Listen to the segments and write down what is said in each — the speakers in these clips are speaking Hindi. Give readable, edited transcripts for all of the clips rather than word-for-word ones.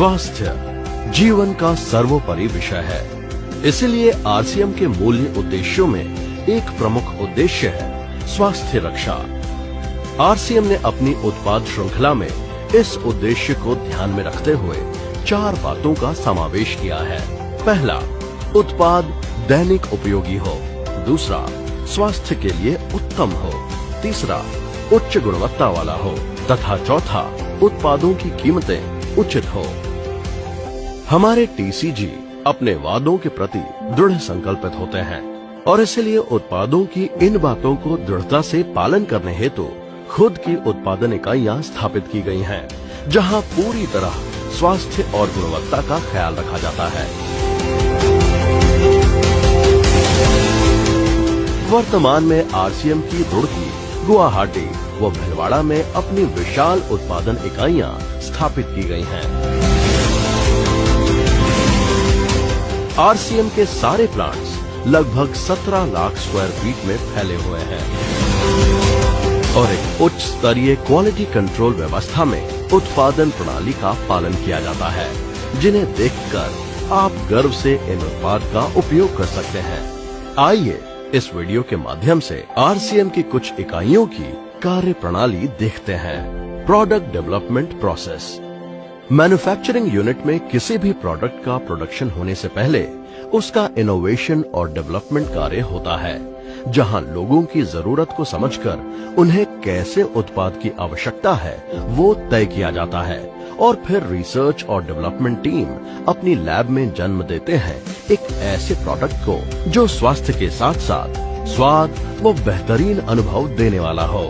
स्वास्थ्य जीवन का सर्वोपरि विषय है, इसलिए आरसीएम के मूल्य उद्देश्यों में एक प्रमुख उद्देश्य है स्वास्थ्य रक्षा। आरसीएम ने अपनी उत्पाद श्रृंखला में इस उद्देश्य को ध्यान में रखते हुए 4 बातों का समावेश किया है। पहला, उत्पाद दैनिक उपयोगी हो। दूसरा, स्वास्थ्य के लिए उत्तम हो। तीसरा, उच्च गुणवत्ता वाला हो तथा चौथा, उत्पादों की कीमतें उचित हो। हमारे टीसीजी अपने वादों के प्रति दृढ़ संकल्पित होते हैं और इसलिए उत्पादों की इन बातों को दृढ़ता से पालन करने हेतु खुद की उत्पादन इकाइयां स्थापित की गई हैं, जहां पूरी तरह स्वास्थ्य और गुणवत्ता का ख्याल रखा जाता है। वर्तमान में आरसीएम की रुड़की, गुवाहाटी व भीलवाड़ा में अपनी विशाल उत्पादन इकाइयां स्थापित की गई हैं। आरसीएम के सारे प्लांट्स लगभग 17 लाख स्क्वायर फीट में फैले हुए हैं और एक उच्च स्तरीय क्वालिटी कंट्रोल व्यवस्था में उत्पादन प्रणाली का पालन किया जाता है, जिन्हें देखकर आप गर्व से इन उत्पाद का उपयोग कर सकते हैं। आइए इस वीडियो के माध्यम से आरसीएम की कुछ इकाइयों की कार्य प्रणाली देखते हैं। Product development process. Manufacturing unit में किसी भी प्रोडक्ट का प्रोडक्शन होने से पहले उसका इनोवेशन और डेवलपमेंट कार्य होता है, जहां लोगों की जरूरत को समझकर उन्हें कैसे उत्पाद की आवश्यकता है वो तय किया जाता है और फिर रिसर्च और डेवलपमेंट टीम अपनी लैब में जन्म देते हैं एक ऐसे प्रोडक्ट को जो स्वास्थ्य के साथ साथ स्वाद व बेहतरीन अनुभव देने वाला हो।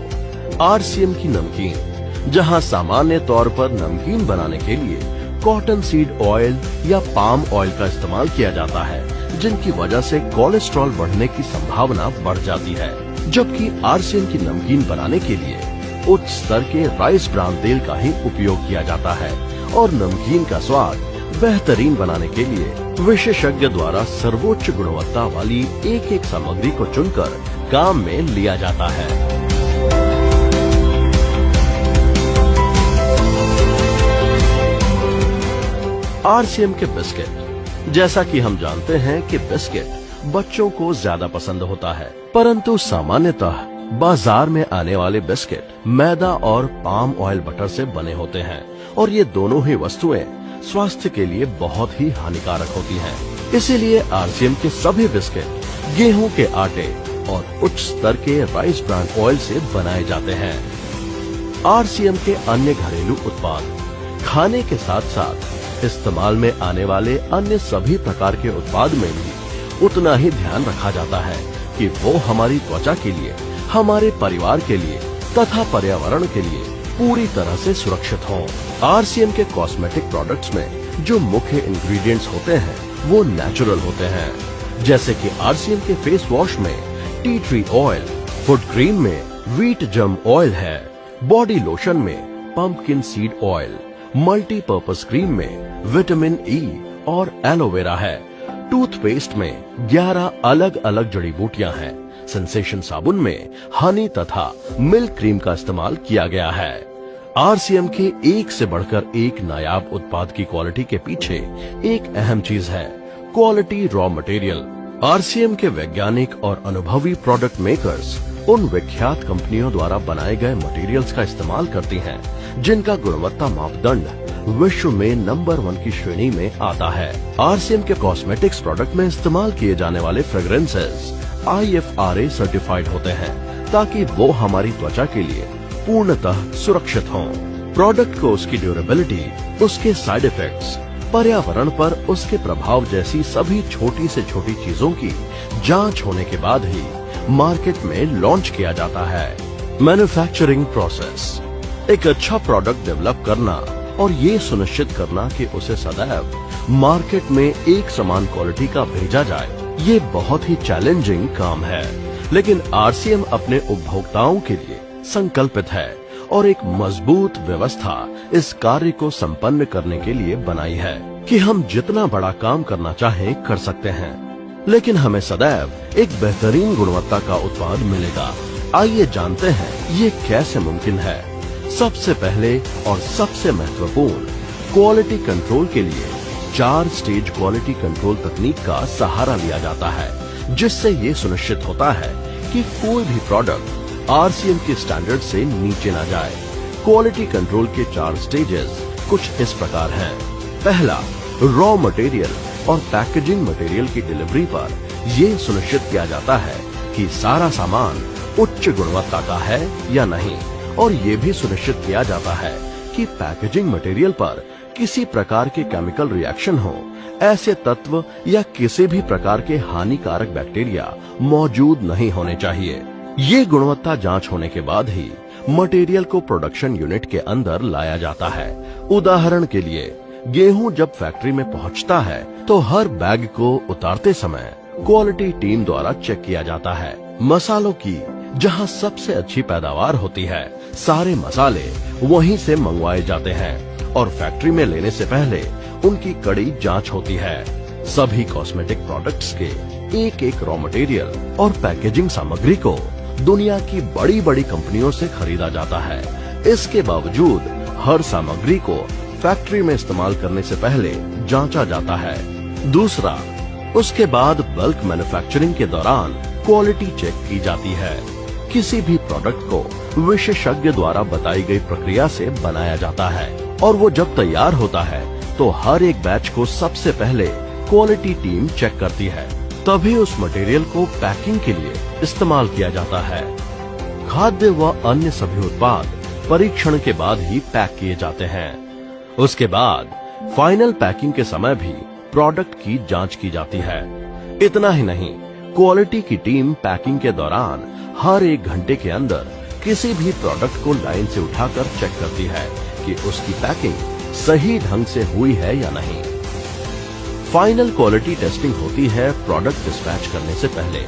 आरसीएम की नमकीन, जहां सामान्य तौर पर नमकीन बनाने के लिए कॉटन सीड ऑयल या पाम ऑयल का इस्तेमाल किया जाता है, जिनकी वजह से कोलेस्ट्रॉल बढ़ने की संभावना बढ़ जाती है, जबकि आरसीएम की नमकीन बनाने के लिए उच्च स्तर के राइस ब्रान तेल का ही उपयोग किया जाता है और नमकीन का स्वाद बेहतरीन बनाने के लिए विशेषज्ञ द्वारा सर्वोच्च गुणवत्ता वाली एक एक सामग्री को चुनकर काम में लिया जाता है। आरसीएम के बिस्किट। जैसा कि हम जानते हैं कि बिस्किट बच्चों को ज्यादा पसंद होता है, परंतु सामान्यतः बाजार में आने वाले बिस्किट मैदा और पाम ऑयल बटर से बने होते हैं और ये दोनों ही वस्तुएं स्वास्थ्य के लिए बहुत ही हानिकारक होती हैं। इसीलिए आरसीएम के सभी बिस्किट गेहूं के आटे और उच्च स्तर के राइस ब्रान ऑयल से बनाए जाते हैं। आरसीएम के अन्य घरेलू उत्पाद। खाने के साथ साथ इस्तेमाल में आने वाले अन्य सभी प्रकार के उत्पाद में भी उतना ही ध्यान रखा जाता है कि वो हमारी त्वचा के लिए, हमारे परिवार के लिए तथा पर्यावरण के लिए पूरी तरह से सुरक्षित हों। आरसीएम के कॉस्मेटिक प्रोडक्ट्स में जो मुख्य इंग्रेडिएंट्स होते हैं वो नेचुरल होते हैं, जैसे कि आरसीएम के फेस वॉश में tea tree oil, foot cream में व्हीट जम ऑयल है, बॉडी लोशन में pumpkin seed oil, multipurpose cream में विटामिन ई और एलोवेरा है, टूथपेस्ट में 11 अलग अलग जड़ी बूटियां हैं, सेंसेशन साबुन में हनी तथा मिल्क क्रीम का इस्तेमाल किया गया है। आरसीएम के एक से बढ़कर एक नायाब उत्पाद की क्वालिटी के पीछे एक अहम चीज है, क्वालिटी रॉ मटेरियल। आरसीएम के वैज्ञानिक और अनुभवी प्रोडक्ट मेकर्स उन विख्यात कंपनियों द्वारा बनाए गए मटेरियल्स का इस्तेमाल करती हैं, जिनका गुणवत्ता मापदंड विश्व में नंबर 1 की श्रेणी में आता है। आरसीएम के कॉस्मेटिक्स प्रोडक्ट में इस्तेमाल किए जाने वाले फ्रेग्रेंसेस IFRA सर्टिफाइड होते हैं ताकि वो हमारी त्वचा के लिए पूर्णतः सुरक्षित हों। प्रोडक्ट को उसकी ड्यूरेबिलिटी, उसके साइड इफेक्ट्स, पर्यावरण पर उसके प्रभाव जैसी सभी छोटी से छोटी चीजों की जांच होने के बाद ही मार्केट में लॉन्च किया जाता है। Manufacturing process. एक अच्छा प्रोडक्ट डेवलप करना और ये सुनिश्चित करना कि उसे सदैव मार्केट में एक समान क्वालिटी का भेजा जाए, ये बहुत ही चैलेंजिंग काम है, लेकिन आरसीएम अपने उपभोक्ताओं के लिए संकल्पित है और एक मजबूत व्यवस्था इस कार्य को संपन्न करने के लिए बनाई है कि हम जितना बड़ा काम करना चाहें कर सकते हैं, लेकिन हमें सदैव एक बेहतरीन गुणवत्ता का उत्पाद मिलेगा। आइए जानते हैं ये कैसे मुमकिन है। सबसे पहले और सबसे महत्वपूर्ण, क्वालिटी कंट्रोल के लिए 4 स्टेज क्वालिटी कंट्रोल तकनीक का सहारा लिया जाता है, जिससे ये सुनिश्चित होता है कि कोई भी प्रोडक्ट आरसीएम के स्टैंडर्ड से नीचे ना जाए। क्वालिटी कंट्रोल के 4 स्टेजेस कुछ इस प्रकार हैं। पहला, रॉ मटेरियल और पैकेजिंग मटेरियल की डिलीवरी पर यह सुनिश्चित किया जाता है कि सारा सामान उच्च गुणवत्ता का है या नहीं, और ये भी सुनिश्चित किया जाता है कि पैकेजिंग मटेरियल पर किसी प्रकार के केमिकल रिएक्शन हो, ऐसे तत्व या किसी भी प्रकार के हानिकारक बैक्टीरिया मौजूद नहीं होने चाहिए। ये गुणवत्ता जांच होने के बाद ही मटेरियल को प्रोडक्शन यूनिट के अंदर लाया जाता है। उदाहरण के लिए, गेहूं जब फैक्ट्री में पहुंचता है तो हर बैग को उतारते समय क्वालिटी टीम द्वारा चेक किया जाता है। मसालों की जहां सबसे अच्छी पैदावार होती है, सारे मसाले वहीं से मंगवाए जाते हैं और फैक्ट्री में लेने से पहले उनकी कड़ी जांच होती है। सभी कॉस्मेटिक प्रोडक्ट्स के एक रॉ मटेरियल और पैकेजिंग सामग्री को दुनिया की बड़ी बड़ी कंपनियों से खरीदा जाता है। इसके बावजूद हर सामग्री को फैक्ट्री में इस्तेमाल करने से पहले जांचा जाता है। दूसरा, उसके बाद बल्क मैन्युफैक्चरिंग के दौरान क्वालिटी चेक की जाती है। किसी भी प्रोडक्ट को विशेषज्ञ द्वारा बताई गई प्रक्रिया से बनाया जाता है और वो जब तैयार होता है तो हर एक बैच को सबसे पहले क्वालिटी टीम चेक करती है, तभी उस मटेरियल को पैकिंग के लिए इस्तेमाल किया जाता है। खाद्य व अन्य सभी उत्पाद परीक्षण के बाद ही पैक किए जाते हैं। उसके बाद फाइनल पैकिंग के समय भी प्रोडक्ट की जांच की जाती है। इतना ही नहीं, क्वालिटी की टीम पैकिंग के दौरान हर 1 घंटे के अंदर किसी भी प्रोडक्ट को लाइन से उठाकर चेक करती है कि उसकी पैकिंग सही ढंग से हुई है या नहीं। फाइनल क्वालिटी टेस्टिंग होती है प्रोडक्ट डिस्पैच करने से पहले।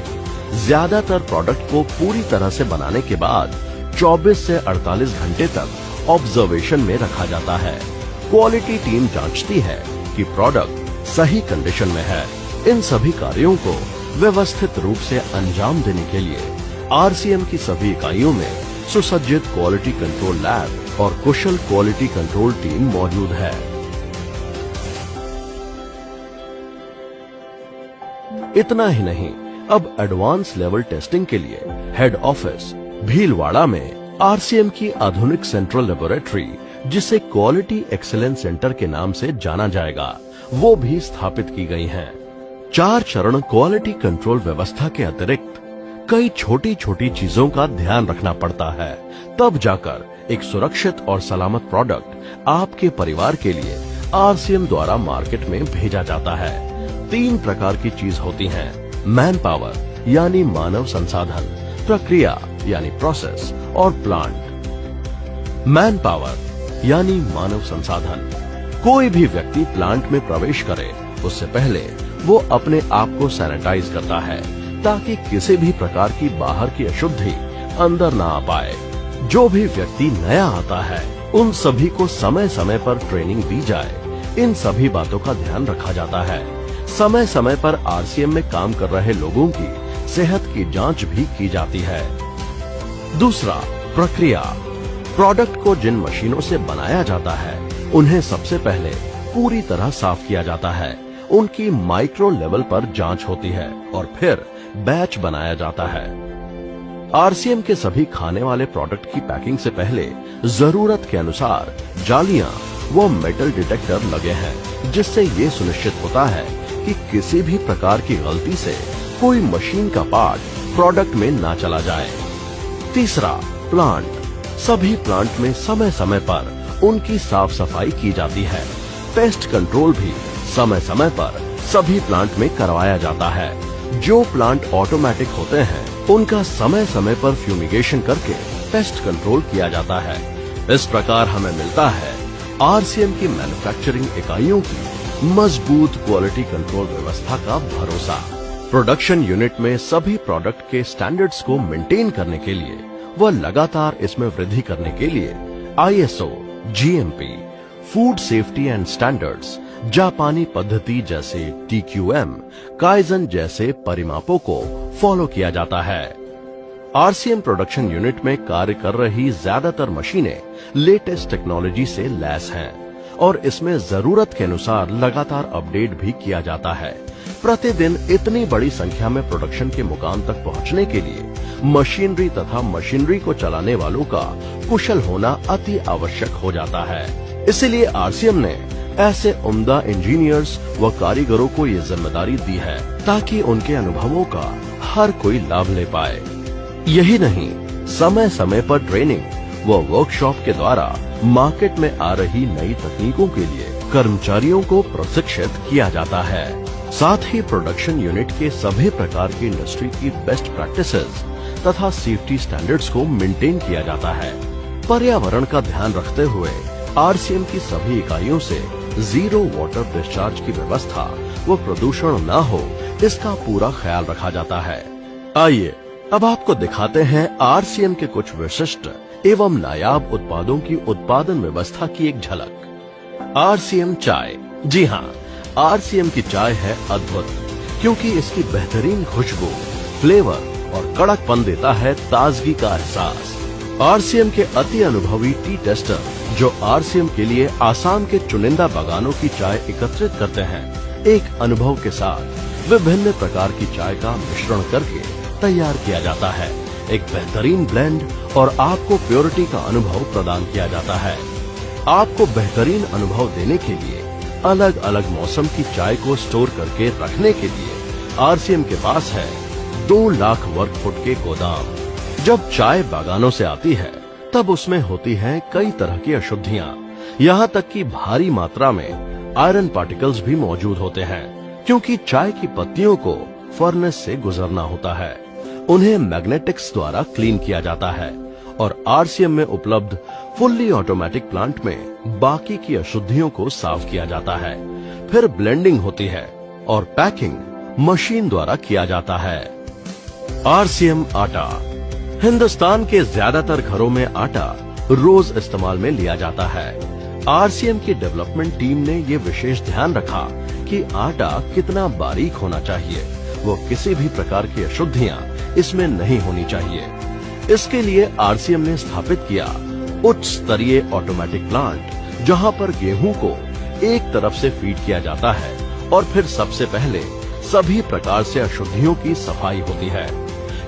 ज्यादातर प्रोडक्ट को पूरी तरह से बनाने के बाद 24 से 48 घंटे तक ऑब्जर्वेशन में रखा जाता है। क्वालिटी टीम जांचती है कि प्रोडक्ट सही कंडीशन में है। इन सभी कार्यों को व्यवस्थित रूप से अंजाम देने के लिए आरसीएम की सभी इकाइयों में सुसज्जित क्वालिटी कंट्रोल लैब और कुशल क्वालिटी कंट्रोल टीम मौजूद है। इतना ही नहीं, अब एडवांस लेवल टेस्टिंग के लिए हेड ऑफिस भीलवाड़ा में आरसीएम की आधुनिक सेंट्रल लेबोरेटरी, जिसे क्वालिटी एक्सीलेंस सेंटर के नाम से जाना जाएगा, वो भी स्थापित की गई हैं। 4 चरण क्वालिटी कंट्रोल व्यवस्था के अतिरिक्त कई छोटी छोटी चीजों का ध्यान रखना पड़ता है, तब जाकर एक सुरक्षित और सलामत प्रोडक्ट आपके परिवार के लिए आरसीएम द्वारा मार्केट में भेजा जाता है। 3 प्रकार की चीज होती हैं: मैन पावर यानी मानव संसाधन, प्रक्रिया यानी प्रोसेस, और प्लांट। मैन पावर यानी मानव संसाधन। कोई भी व्यक्ति प्लांट में प्रवेश करे उससे पहले वो अपने आप को सैनिटाइज करता है, ताकि किसी भी प्रकार की बाहर की अशुद्धि अंदर ना आ पाए। जो भी व्यक्ति नया आता है उन सभी को समय समय पर ट्रेनिंग दी जाए। इन सभी बातों का ध्यान रखा जाता है। समय समय पर आरसीएम में काम कर रहे लोगों की सेहत की जांच भी की जाती है। दूसरा, प्रक्रिया। प्रोडक्ट को जिन मशीनों से बनाया जाता है उन्हें सबसे पहले पूरी तरह साफ किया जाता है। उनकी माइक्रो लेवल पर जांच होती है और फिर बैच बनाया जाता है। आरसीएम के सभी खाने वाले प्रोडक्ट की पैकिंग से पहले जरूरत के अनुसार जालियां व मेटल डिटेक्टर लगे हैं, जिससे ये सुनिश्चित होता है कि किसी भी प्रकार की गलती से कोई मशीन का पार्ट प्रोडक्ट में ना चला जाए। तीसरा, प्लांट। सभी प्लांट में समय समय पर उनकी साफ सफाई की जाती है। पेस्ट कंट्रोल भी समय समय पर सभी प्लांट में करवाया जाता है। जो प्लांट ऑटोमेटिक होते हैं उनका समय समय पर फ्यूमिगेशन करके पेस्ट कंट्रोल किया जाता है। इस प्रकार हमें मिलता है आरसीएम की मैन्युफैक्चरिंग इकाइयों की मजबूत क्वालिटी कंट्रोल व्यवस्था का भरोसा। प्रोडक्शन यूनिट में सभी प्रोडक्ट के स्टैंडर्ड्स को मेंटेन करने के लिए व लगातार इसमें वृद्धि करने के लिए ISO, GMP, food safety and standards, जापानी पद्धति जैसे टीक्यूएम, काइजन जैसे परिमापों को फॉलो किया जाता है। आरसीएम प्रोडक्शन यूनिट में कार्य कर रही ज्यादातर मशीनें लेटेस्ट टेक्नोलॉजी से लैस हैं और इसमें जरूरत के अनुसार लगातार अपडेट भी किया जाता है। प्रतिदिन इतनी बड़ी संख्या में प्रोडक्शन के मुकाम तक पहुंचने के लिए मशीनरी तथा मशीनरी को चलाने वालों का कुशल होना अति आवश्यक हो जाता है। इसलिए आरसीएम ने ऐसे उम्दा इंजीनियर्स व कारीगरों को ये जिम्मेदारी दी है ताकि उनके अनुभवों का हर कोई लाभ ले पाए। यही नहीं, समय समय पर ट्रेनिंग व वर्कशॉप के द्वारा मार्केट में आ रही नई तकनीकों के लिए कर्मचारियों को प्रशिक्षित किया जाता है। साथ ही प्रोडक्शन यूनिट के सभी प्रकार की इंडस्ट्री की बेस्ट प्रैक्टिसेस तथा सेफ्टी स्टैंडर्ड्स को मेंटेन किया जाता है। पर्यावरण का ध्यान रखते हुए आरसीएम की सभी इकाइयों से जीरो वाटर डिस्चार्ज की व्यवस्था व प्रदूषण न हो, इसका पूरा ख्याल रखा जाता है। आइए अब आपको दिखाते हैं आरसीएम के कुछ विशिष्ट एवं नायाब उत्पादों की उत्पादन व्यवस्था की एक झलक। आरसीएम चाय। जी हाँ, आरसीएम की चाय है अद्भुत, क्योंकि इसकी बेहतरीन खुशबू, फ्लेवर और कड़कपन देता है ताजगी का एहसास। आरसीएम के अति अनुभवी टी टेस्टर जो आरसीएम के लिए आसाम के चुनिंदा बागानों की चाय एकत्रित करते हैं, एक अनुभव के साथ विभिन्न प्रकार की चाय का मिश्रण करके तैयार किया जाता है। एक बेहतरीन ब्लेंड और आपको प्योरिटी का अनुभव प्रदान किया जाता है। आपको बेहतरीन अनुभव देने के लिए अलग अलग मौसम की चाय को स्टोर करके रखने के लिए आरसीएम के पास है 2 लाख वर्ग फुट के गोदाम। जब चाय बागानों से आती है तब उसमें होती हैं कई तरह की अशुद्धियां, यहाँ तक कि भारी मात्रा में आयरन पार्टिकल्स भी मौजूद होते हैं। क्योंकि चाय की पत्तियों को फर्नेस से गुजरना होता है, उन्हें मैग्नेटिक्स द्वारा क्लीन किया जाता है और आरसीएम में उपलब्ध फुल्ली ऑटोमेटिक प्लांट में बाकी की अशुद्धियों को साफ किया जाता है। फिर ब्लेंडिंग होती है और पैकिंग मशीन द्वारा किया जाता है। आरसीएम आटा। हिंदुस्तान के ज्यादातर घरों में आटा रोज इस्तेमाल में लिया जाता है। आरसीएम की डेवलपमेंट टीम ने ये विशेष ध्यान रखा कि आटा कितना बारीक होना चाहिए, वो किसी भी प्रकार की अशुद्धियां इसमें नहीं होनी चाहिए। इसके लिए आरसीएम ने स्थापित किया उच्च स्तरीय ऑटोमेटिक प्लांट, जहां पर गेहूं को एक तरफ से फीड किया जाता है और फिर सबसे पहले सभी प्रकार से अशुद्धियों की सफाई होती है,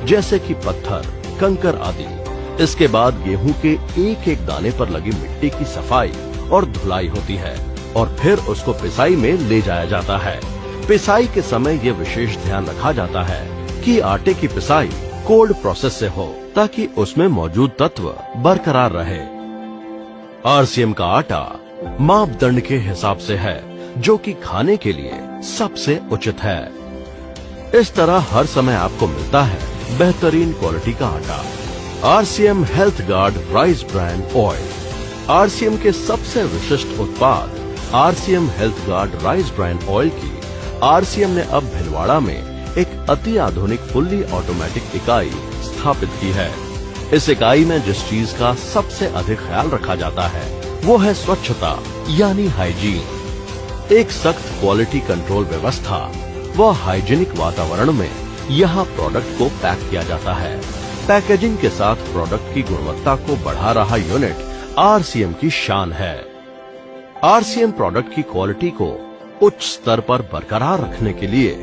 जैसे कि पत्थर, कंकर आदि। इसके बाद गेहूं के एक एक दाने पर लगी मिट्टी की सफाई और धुलाई होती है और फिर उसको पिसाई में ले जाया जाता है। पिसाई के समय ये विशेष ध्यान रखा जाता है कि आटे की पिसाई कोल्ड प्रोसेस से हो, ताकि उसमें मौजूद तत्व बरकरार रहे। आरसीएम का आटा मापदंड के हिसाब से है, जो कि खाने के लिए सबसे उचित है। इस तरह हर समय आपको मिलता है बेहतरीन क्वालिटी का आटा। RCM health guard rice brand oil. RCM के सबसे विशिष्ट उत्पाद RCM health guard rice brand oil की आरसीएम ने अब भिलवाड़ा में एक अति आधुनिक फुल्ली ऑटोमेटिक इकाई स्थापित की है। इस इकाई में जिस चीज का सबसे अधिक ख्याल रखा जाता है वो है स्वच्छता, यानी हाइजीन। एक सख्त क्वालिटी कंट्रोल व्यवस्था व हाइजीनिक वातावरण में यहाँ प्रोडक्ट को पैक किया जाता है। पैकेजिंग के साथ प्रोडक्ट की गुणवत्ता को बढ़ा रहा यूनिट आरसीएम की शान है। आरसीएम प्रोडक्ट की क्वालिटी को उच्च स्तर पर बरकरार रखने के लिए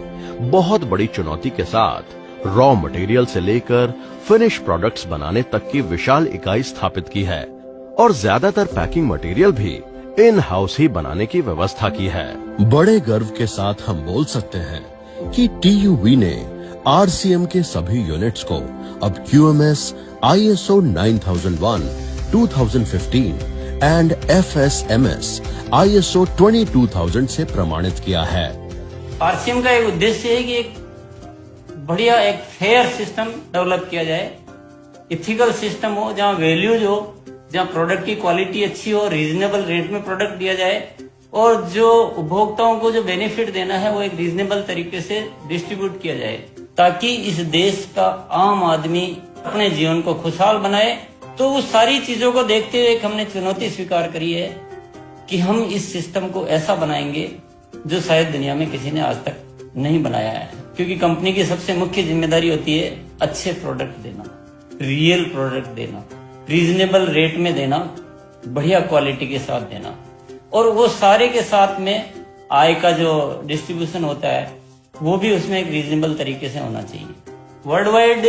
बहुत बड़ी चुनौती के साथ रॉ मटेरियल से लेकर फिनिश प्रोडक्ट्स बनाने तक की विशाल इकाई स्थापित की है और ज्यादातर पैकिंग मटेरियल भी इन हाउस ही बनाने की व्यवस्था की है। बड़े गर्व के साथ हम बोल सकते हैं कि टीयूवी ने आरसीएम के सभी यूनिट्स को अब QMS, ISO 9001, 2015 and FSMS, ISO 22000 से प्रमाणित किया है। आरसीएम का एक उद्देश्य है कि एक बढ़िया एक फेयर सिस्टम डेवलप किया जाए, इथिकल सिस्टम हो, जहाँ वैल्यूज हो, जहाँ प्रोडक्ट की क्वालिटी अच्छी हो, रीजनेबल रेट में प्रोडक्ट दिया जाए और जो उपभोक्ताओं को जो बेनिफिट देना है वो एक रीजनेबल तरीके से डिस्ट्रीब्यूट किया जाए, ताकि इस देश का आम आदमी अपने जीवन को खुशहाल बनाए। तो उस सारी चीजों को देखते हुए हमने चुनौती स्वीकार करी है कि हम इस सिस्टम को ऐसा बनाएंगे जो शायद दुनिया में किसी ने आज तक नहीं बनाया है। क्योंकि कंपनी की सबसे मुख्य जिम्मेदारी होती है अच्छे प्रोडक्ट देना, रियल प्रोडक्ट देना, रीजनेबल रेट में देना, बढ़िया क्वालिटी के साथ देना। और वो सारे के साथ में आय का जो डिस्ट्रीब्यूशन होता है वो भी उसमें एक रीजनेबल तरीके से होना चाहिए। वर्ल्ड वाइड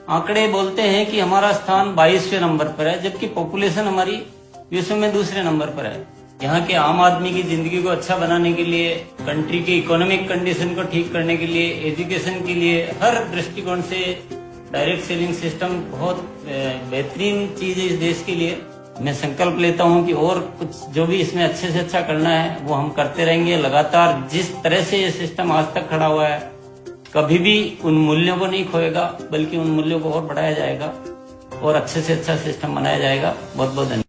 आंकड़े बोलते हैं कि हमारा स्थान 22वें नंबर पर है, जबकि पॉपुलेशन हमारी विश्व में दूसरे नंबर पर है। यहाँ के आम आदमी की जिंदगी को अच्छा बनाने के लिए, कंट्री की इकोनॉमिक कंडीशन को ठीक करने के लिए, एजुकेशन के लिए, हर दृष्टिकोण से डायरेक्ट सेलिंग सिस्टम बहुत बेहतरीन चीज है इस देश के लिए। मैं संकल्प लेता हूं कि और कुछ जो भी इसमें अच्छे से अच्छा करना है वो हम करते रहेंगे लगातार। जिस तरह से ये सिस्टम आज तक खड़ा हुआ है कभी भी उन मूल्यों को नहीं खोएगा, बल्कि उन मूल्यों को और बढ़ाया जाएगा और अच्छे से अच्छा सिस्टम बनाया जाएगा। बहुत बहुत धन्यवाद।